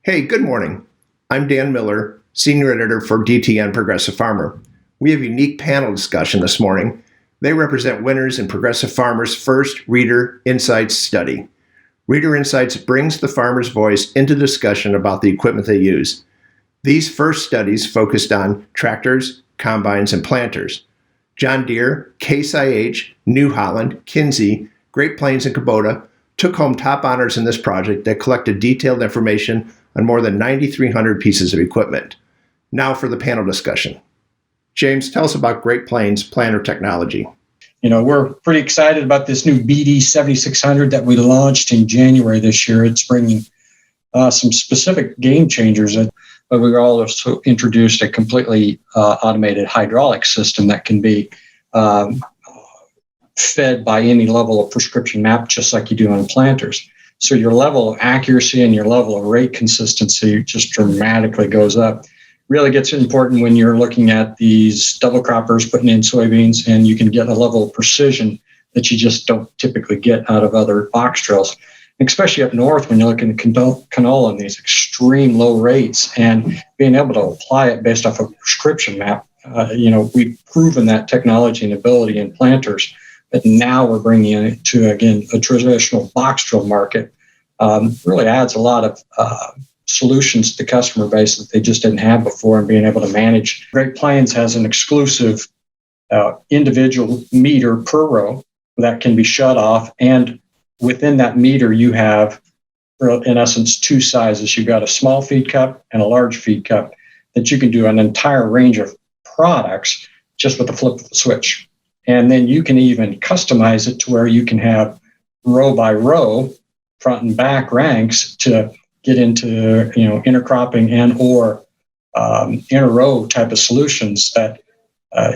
Hey, good morning. I'm Dan Miller, Senior Editor for DTN Progressive Farmer. We have a unique panel discussion this morning. They represent winners in Progressive Farmer's first Reader Insights study. Reader Insights brings the farmer's voice into discussion about the equipment they use. These first studies focused on tractors, combines, and planters. John Deere, Case IH, New Holland, Kinze, Great Plains, and Kubota took home top honors in this project that collected detailed information on more than 9,300 pieces of equipment. Now for the panel discussion. James, tell us about Great Plains planter technology. We're pretty excited about this new BD 7600 that we launched in January this year. It's bringing some specific game changers. But we also introduced a completely automated hydraulic system that can be fed by any level of prescription map, just like you do on planters. So your level of accuracy and your level of rate consistency just dramatically goes up. Really gets important when you're looking at these double croppers putting in soybeans, and you can get a level of precision that you just don't typically get out of other box drills. Especially up north when you're looking at canola and these extreme low rates, and being able to apply it based off a prescription map. We've proven that technology and ability in planters, but now we're bringing it to, again, a traditional box drill market. Really adds a lot of solutions to the customer base that they just didn't have before, and being able to manage. Great Plains has an exclusive individual meter per row that can be shut off, and within that meter, you have, in essence, two sizes. You've got a small feed cup and a large feed cup that you can do an entire range of products just with the flip of the switch. And then you can even customize it to where you can have row by row, front and back ranks to get into, intercropping and or inter-row type of solutions that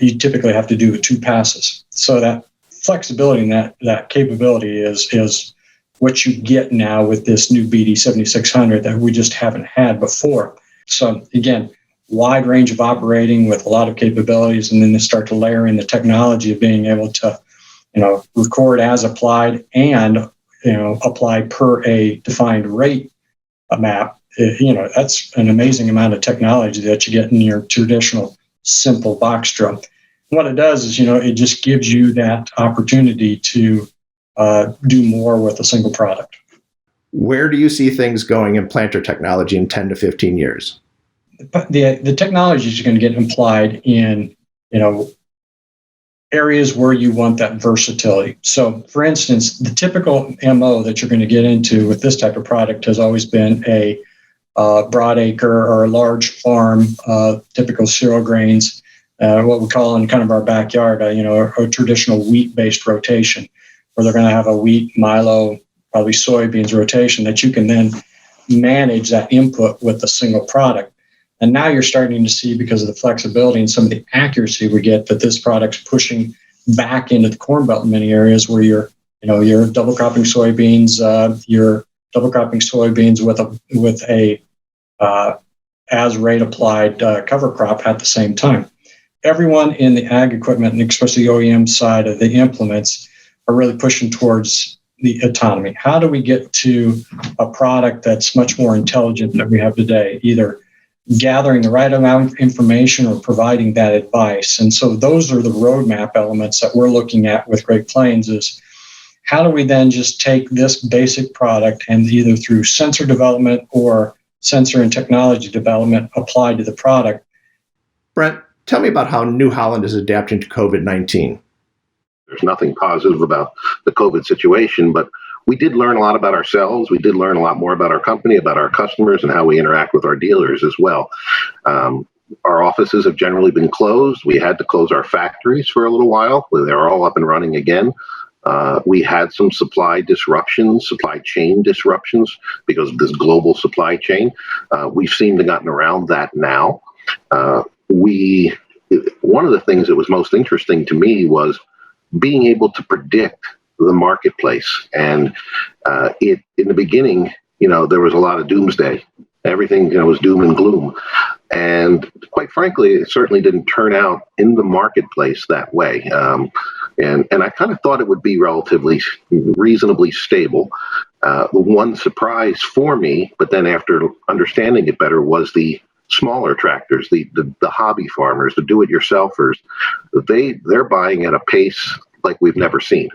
you typically have to do with two passes. So that flexibility and that capability is what you get now with this new BD 7600 that we just haven't had before. So again, wide range of operating with a lot of capabilities, and then they start to layer in the technology of being able to, record as applied and, apply per a defined rate map. That's an amazing amount of technology that you get in your traditional simple box drill. What it does is, it just gives you that opportunity to do more with a single product. Where do you see things going in planter technology in 10 to 15 years? The technology is going to get applied in, areas where you want that versatility. So, for instance, the typical MO that you're going to get into with this type of product has always been a broad acre or a large farm, typical cereal grains. What we call in kind of our backyard, a traditional wheat-based rotation, where they're going to have a wheat, milo, probably soybeans rotation that you can then manage that input with a single product. And now you're starting to see, because of the flexibility and some of the accuracy we get, that this product's pushing back into the Corn Belt in many areas where you're double cropping soybeans, with a as rate applied cover crop at the same time. Everyone in the ag equipment, and especially the OEM side of the implements, are really pushing towards the autonomy. How do we get to a product that's much more intelligent than we have today, either gathering the right amount of information or providing that advice? And so those are the roadmap elements that we're looking at with Great Plains. Is how do we then just take this basic product and either through sensor development or sensor and technology development applied to the product. Brent, tell me about how New Holland is adapting to COVID-19. There's nothing positive about the COVID situation, but we did learn a lot about ourselves. We did learn a lot more about our company, about our customers, and how we interact with our dealers as well. Our offices have generally been closed. We had to close our factories for a little while. They're all up and running again. We had some supply chain disruptions because of this global supply chain. We've seemed to gotten around that now. One of the things that was most interesting to me was being able to predict the marketplace. And in the beginning, there was a lot of doomsday. Everything was doom and gloom. And quite frankly, it certainly didn't turn out in the marketplace that way. And I kind of thought it would be relatively reasonably stable. The one surprise for me, but then after understanding it better, was the smaller tractors, the hobby farmers, the do-it-yourselfers. They're buying at a pace like we've never seen.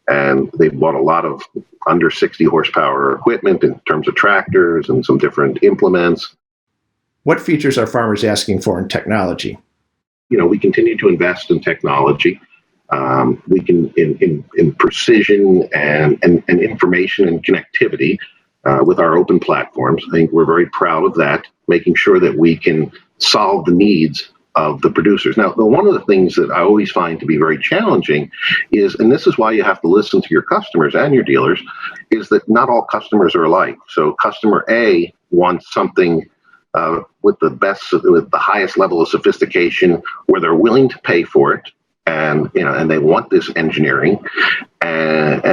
And they've bought a lot of under 60 horsepower equipment in terms of tractors and some different implements. What features are farmers asking for in technology? We continue to invest in technology. We can in precision and information and connectivity with our open platforms. I think we're very proud of that, making sure that we can solve the needs of the producers. Now, one of the things that I always find to be very challenging is, and this is why you have to listen to your customers and your dealers, is that not all customers are alike. So customer A wants something with the highest level of sophistication, where they're willing to pay for it, and they want this engineering, and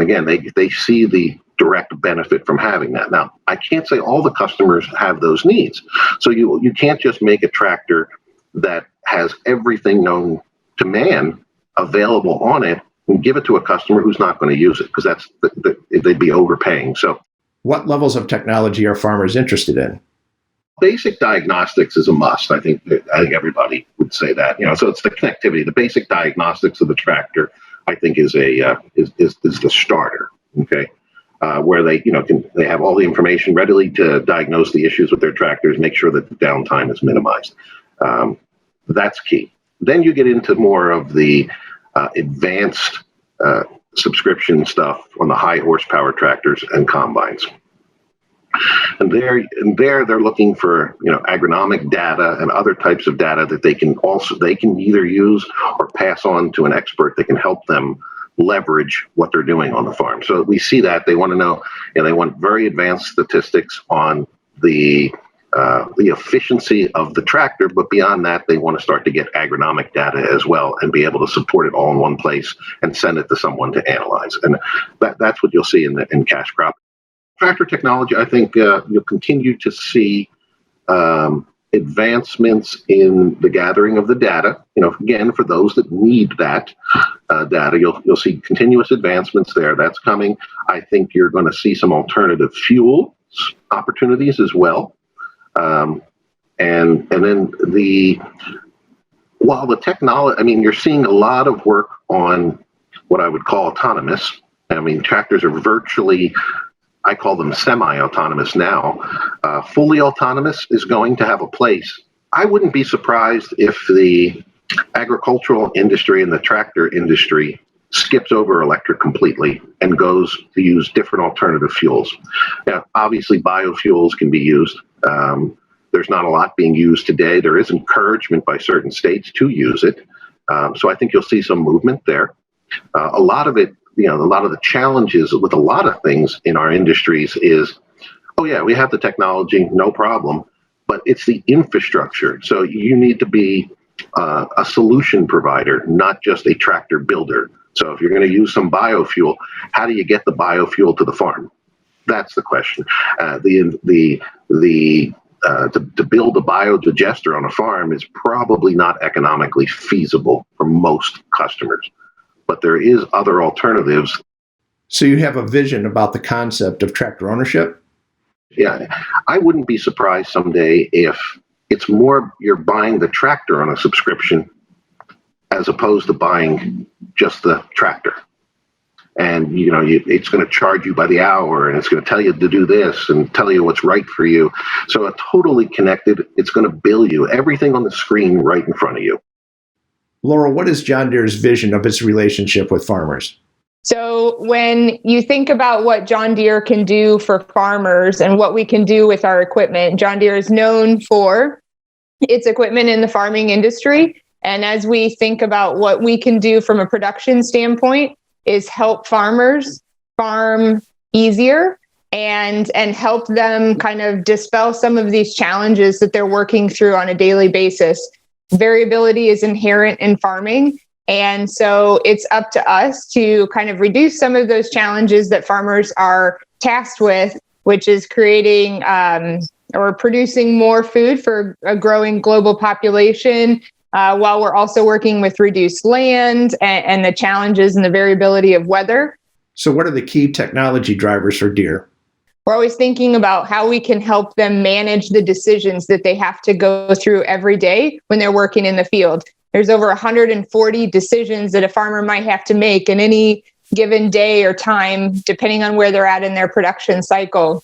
again, they see the direct benefit from having that. Now, I can't say all the customers have those needs, so you can't just make a tractor that has everything known to man available on it and give it to a customer who's not going to use it, because they'd be overpaying. So, what levels of technology are farmers interested in? Basic diagnostics is a must. I think everybody would say that. So it's the connectivity, the basic diagnostics of the tractor. I think is the starter. Okay, where they they have all the information readily to diagnose the issues with their tractors, make sure that the downtime is minimized. That's key. Then you get into more of the advanced subscription stuff on the high horsepower tractors and combines. And they're looking for agronomic data and other types of data that they can either use or pass on to an expert that can help them leverage what they're doing on the farm. So we see that they want to know, they want very advanced statistics on the efficiency of the tractor, but beyond that, they want to start to get agronomic data as well and be able to support it all in one place and send it to someone to analyze. And that's what you'll see in cash crop. Tractor technology, I think you'll continue to see advancements in the gathering of the data. Again, for those that need that data, you'll see continuous advancements there. That's coming. I think you're going to see some alternative fuel opportunities as well. And then while the technology, you're seeing a lot of work on what I would call autonomous. Tractors are virtually, I call them semi-autonomous now. Fully autonomous is going to have a place. I wouldn't be surprised if the agricultural industry and the tractor industry skips over electric completely and goes to use different alternative fuels. Now, obviously, biofuels can be used. There's not a lot being used today. There is encouragement by certain states to use it. So I think you'll see some movement there. A lot of it, a lot of the challenges with a lot of things in our industries is, we have the technology, no problem, but it's the infrastructure. So you need to be a solution provider, not just a tractor builder. So if you're going to use some biofuel, how do you get the biofuel to the farm? That's the question. To build a biodigester on a farm is probably not economically feasible for most customers, but there is other alternatives. So you have a vision about the concept of tractor ownership? Yeah, I wouldn't be surprised someday if it's more you're buying the tractor on a subscription as opposed to buying just the tractor. And it's going to charge you by the hour, and it's going to tell you to do this and tell you what's right for you. So it's totally connected. It's going to bill you everything on the screen right in front of you. Laurel, what is John Deere's vision of its relationship with farmers? So when you think about what John Deere can do for farmers and what we can do with our equipment, John Deere is known for its equipment in the farming industry. And as we think about what we can do from a production standpoint, is help farmers farm easier and help them kind of dispel some of these challenges that they're working through on a daily basis. Variability is inherent in farming. And so it's up to us to kind of reduce some of those challenges that farmers are tasked with, which is creating or producing more food for a growing global population, while we're also working with reduced land and the challenges and the variability of weather. So what are the key technology drivers for Deere? We're always thinking about how we can help them manage the decisions that they have to go through every day when they're working in the field. There's over 140 decisions that a farmer might have to make in any given day or time, depending on where they're at in their production cycle.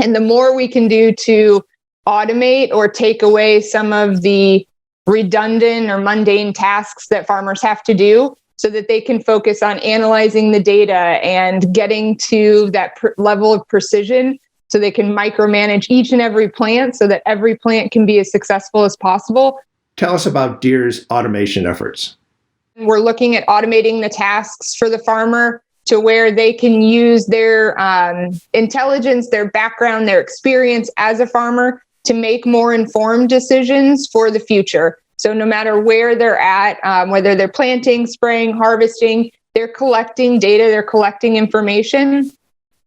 And the more we can do to automate or take away some of the redundant or mundane tasks that farmers have to do, so that they can focus on analyzing the data and getting to that level of precision, so they can micromanage each and every plant so that every plant can be as successful as possible. Tell us about Deere's automation efforts. We're looking at automating the tasks for the farmer to where they can use their intelligence, their background, their experience as a farmer to make more informed decisions for the future. So no matter where they're at, whether they're planting, spraying, harvesting, they're collecting data, they're collecting information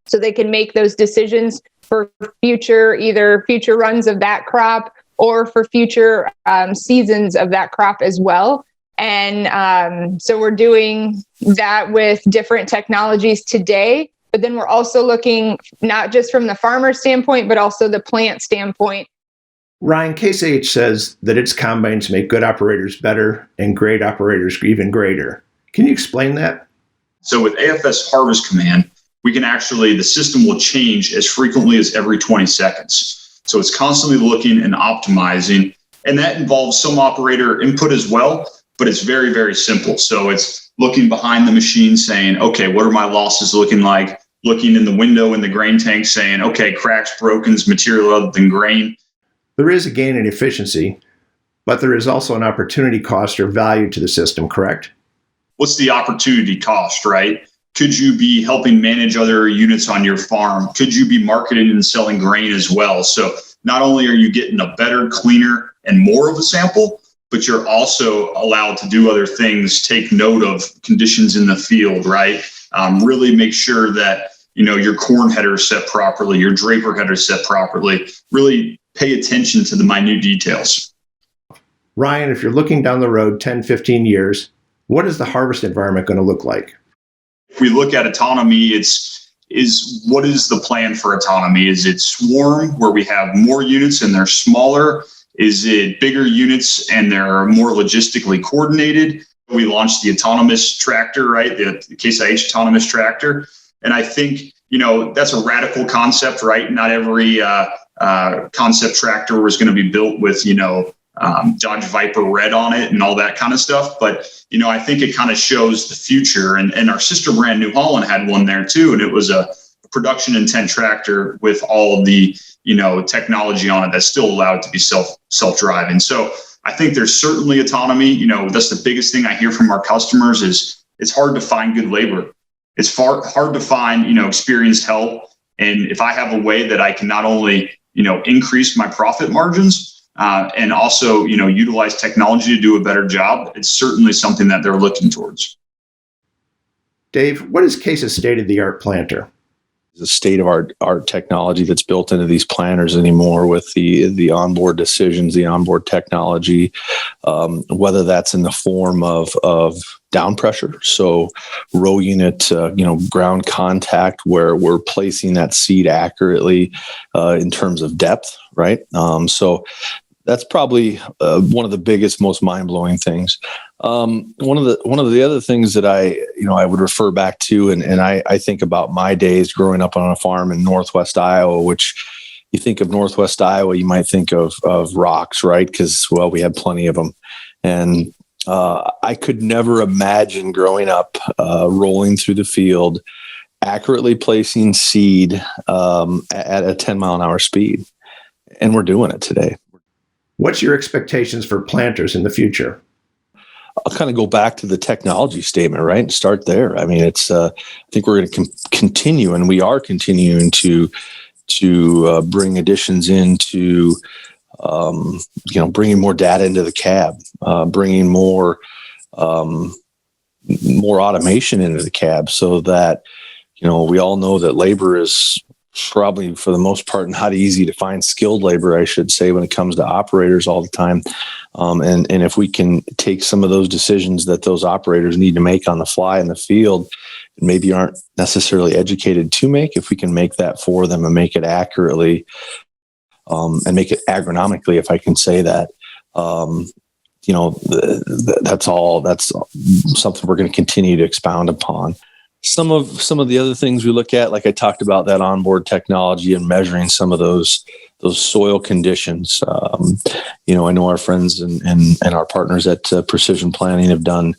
so they can make those decisions for either future runs of that crop or for future seasons of that crop as well. And so we're doing that with different technologies today, but then we're also looking not just from the farmer standpoint, but also the plant standpoint. Ryan, Case IH says that its combines make good operators better and great operators even greater. Can you explain that? So with AFS Harvest Command, the system will change as frequently as every 20 seconds. So it's constantly looking and optimizing, and that involves some operator input as well, but it's very, very simple. So it's looking behind the machine saying, okay, what are my losses looking like? Looking in the window in the grain tank saying, okay, cracks, brokens, material other than grain. There is a gain in efficiency, but there is also an opportunity cost or value to the system, correct? What's the opportunity cost, right? Could you be helping manage other units on your farm? Could you be marketing and selling grain as well? So not only are you getting a better, cleaner, and more of a sample, but you're also allowed to do other things, take note of conditions in the field, right? Really make sure that your corn header is set properly, your draper header is set properly, really pay attention to the minute details. Ryan, if you're looking down the road 10, 15 years, what is the harvest environment going to look like? If we look at autonomy, what is the plan for autonomy? Is it swarm where we have more units and they're smaller? Is it bigger units and they're more logistically coordinated? We launched the autonomous tractor, right? The Case IH autonomous tractor. And I think, that's a radical concept, right? Not every concept tractor was going to be built with, Dodge Viper red on it and all that kind of stuff. But, I think it kind of shows the future. And our sister brand, New Holland, had one there too. And it was a production intent tractor with all of the, technology on it that still allowed it to be self-driving. So I think there's certainly autonomy. That's the biggest thing I hear from our customers is it's hard to find good labor. It's hard to find, experienced help. And if I have a way that I can not only, increase my profit margins and also, utilize technology to do a better job, it's certainly something that they're looking towards. Dave, what is Case's state-of-the-art planter? The state-of-art technology that's built into these planters anymore with the onboard decisions, the onboard technology, whether that's in the form of down pressure, so row unit, ground contact, where we're placing that seed accurately in terms of depth, right? So that's probably one of the biggest, most mind-blowing things. One of the other things that I would refer back to, and I think about my days growing up on a farm in Northwest Iowa, which you think of Northwest Iowa, you might think of rocks, right? Because, well, we had plenty of them. And I could never imagine growing up, rolling through the field, accurately placing seed at a 10-mile-an-hour speed. And we're doing it today. What's your expectations for planters in the future? I'll kind of go back to the technology statement, right? And start there. I mean, I think we're going to continue, and we are continuing to bring additions into, bringing more data into the cab, bringing more automation into the cab, so that we all know that labor is probably for the most part not easy to find skilled labor, I should say, when it comes to operators all the time. And if we can take some of those decisions that those operators need to make on the fly in the field, and maybe aren't necessarily educated to make, if we can make that for them and make it accurately, and make it agronomically, if I can say that, that's something we're going to continue to expound upon. Some of the other things we look at, like I talked about, that onboard technology and measuring some of those soil conditions. I know our friends and our partners at Precision Planting have done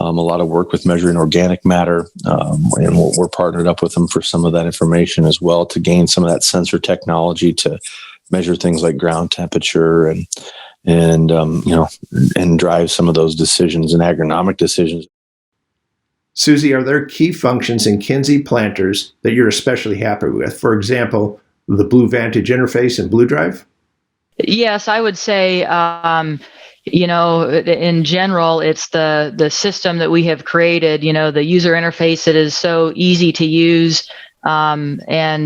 a lot of work with measuring organic matter, and we're partnered up with them for some of that information as well, to gain some of that sensor technology to measure things like ground temperature and drive some of those decisions and agronomic decisions. Susie, are there key functions in Kinze planters that you're especially happy with? For example, the Blue Vantage interface and Blue Drive? Yes, I would say, in general, it's the system that we have created, the user interface that is so easy to use. And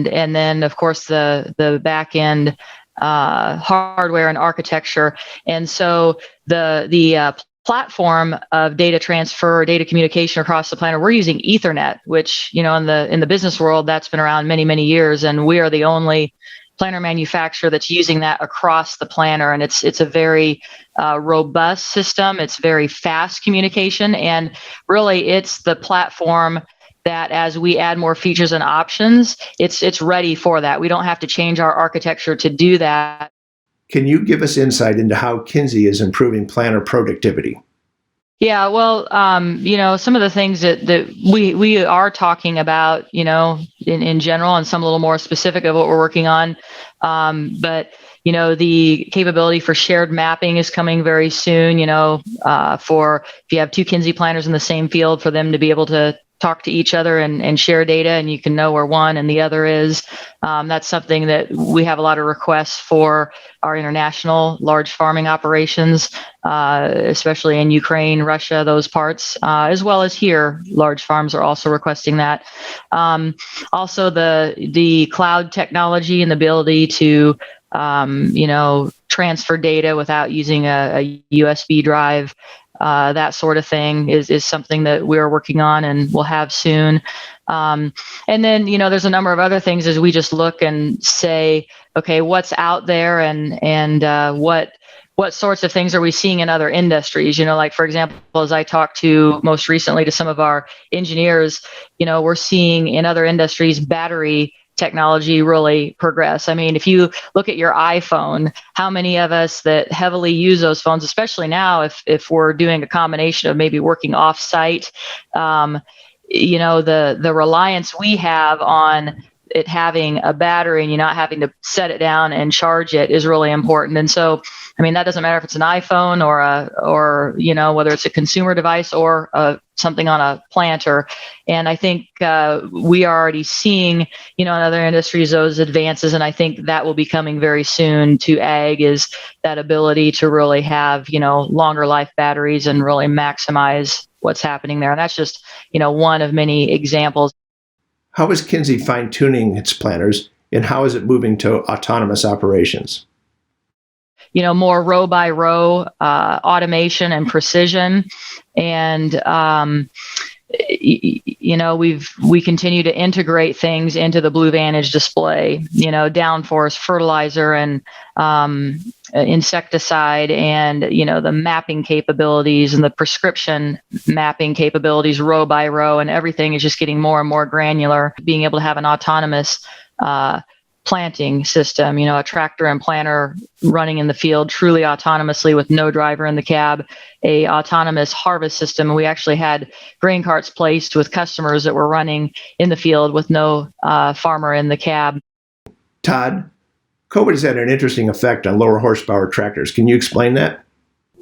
then, of course, the back end hardware and architecture. And so the platform of data transfer, data communication across the planter, we're using Ethernet, which, in the business world, that's been around many, many years. And we are the only planter manufacturer that's using that across the planter. And it's a very robust system. It's very fast communication. And really, it's the platform that as we add more features and options, it's ready for that. We don't have to change our architecture to do that. Can you give us insight into how Kinze is improving planter productivity? Yeah, well, some of the things that we are talking about, in general, and some a little more specific of what we're working on. But the capability for shared mapping is coming very soon. For if you have two Kinze planters in the same field, for them to be able to talk to each other and share data, and you can know where one and the other is. That's something that we have a lot of requests for our international large farming operations, especially in Ukraine, Russia, those parts, as well as here. Large farms are also requesting that. Also, the cloud technology and the ability to transfer data without using a USB drive. That sort of thing is something that we're working on and will have soon. And then, there's a number of other things as we just look and say, okay, what's out there and what sorts of things are we seeing in other industries? Like, for example, as I talked to most recently to some of our engineers, we're seeing in other industries battery technology really progress. I mean, if you look at your iPhone, how many of us that heavily use those phones, especially now if we're doing a combination of maybe working off site, the reliance we have on it having a battery and you not having to set it down and charge it is really important. And so, I mean, that doesn't matter if it's an iPhone or whether it's a consumer device or something on a planter. And I think we are already seeing, in other industries, those advances. And I think that will be coming very soon to ag, is that ability to really have, longer life batteries and really maximize what's happening there. And that's just, one of many examples. How is Kinze fine-tuning its planters, and how is it moving to autonomous operations? More row by row automation and precision. And, we continue to integrate things into the Blue Vantage display, downforce, fertilizer, and insecticide, and, the mapping capabilities and the prescription mapping capabilities row by row, and everything is just getting more and more granular. Being able to have an autonomous planting system, a tractor and planter running in the field truly autonomously with no driver in the cab, a autonomous harvest system. We actually had grain carts placed with customers that were running in the field with no farmer in the cab. Todd, COVID has had an interesting effect on lower horsepower tractors. Can you explain that?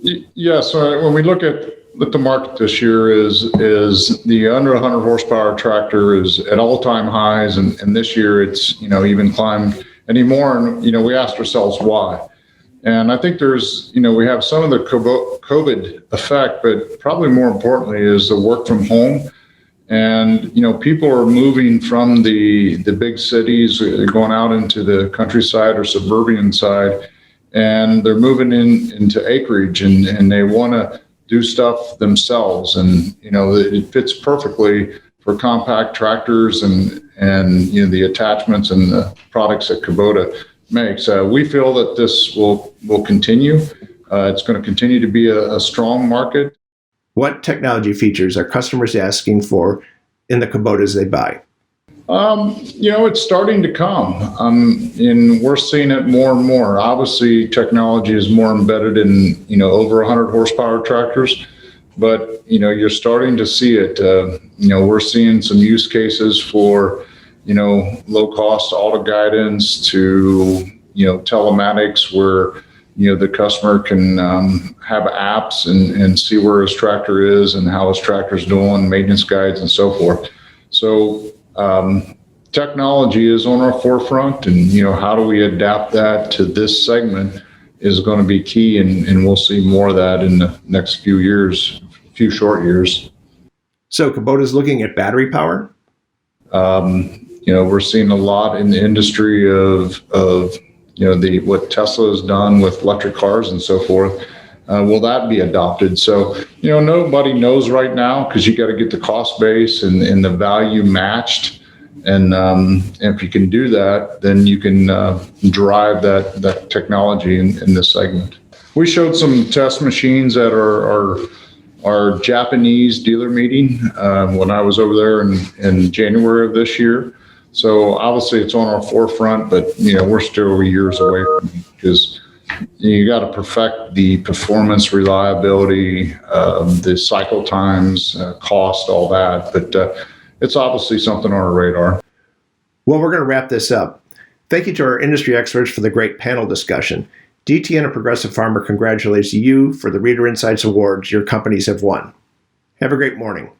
Yes. When we look at the market this year, is the under 100 horsepower tractor is at all-time highs, and this year it's even climbed anymore. And we asked ourselves why. And I think there's we have some of the COVID effect, but probably more importantly is the work from home And, people are moving from the big cities, going out into the countryside or suburban side, and they're moving into acreage, and they want to do stuff themselves. And, it fits perfectly for compact tractors and the attachments and the products that Kubota makes. We feel that this will continue. It's going to continue to be a strong market. What technology features are customers asking for in the Kubotas they buy? It's starting to come, and we're seeing it more and more. Obviously, technology is more embedded in, over 100 horsepower tractors, but, you're starting to see it. We're seeing some use cases for, low cost auto guidance to, telematics where, the customer can have apps and see where his tractor is and how his tractor's doing, maintenance guides and so forth. So technology is on our forefront, and how do we adapt that to this segment is going to be key, and we'll see more of that in the next few years, few short years. So Kubota's looking at battery power? We're seeing a lot in the industry of what Tesla has done with electric cars and so forth. Will that be adopted? So, nobody knows right now, because you got to get the cost base and the value matched. And if you can do that, then you can drive that technology in this segment. We showed some test machines at our Japanese dealer meeting when I was over there in January of this year. So obviously it's on our forefront, but we're still years away from it, because you got to perfect the performance, reliability, the cycle times, cost, all that. But it's obviously something on our radar. Well, we're going to wrap this up. Thank you to our industry experts for the great panel discussion. DTN and Progressive Farmer congratulates you for the Reader Insights Awards your companies have won. Have a great morning.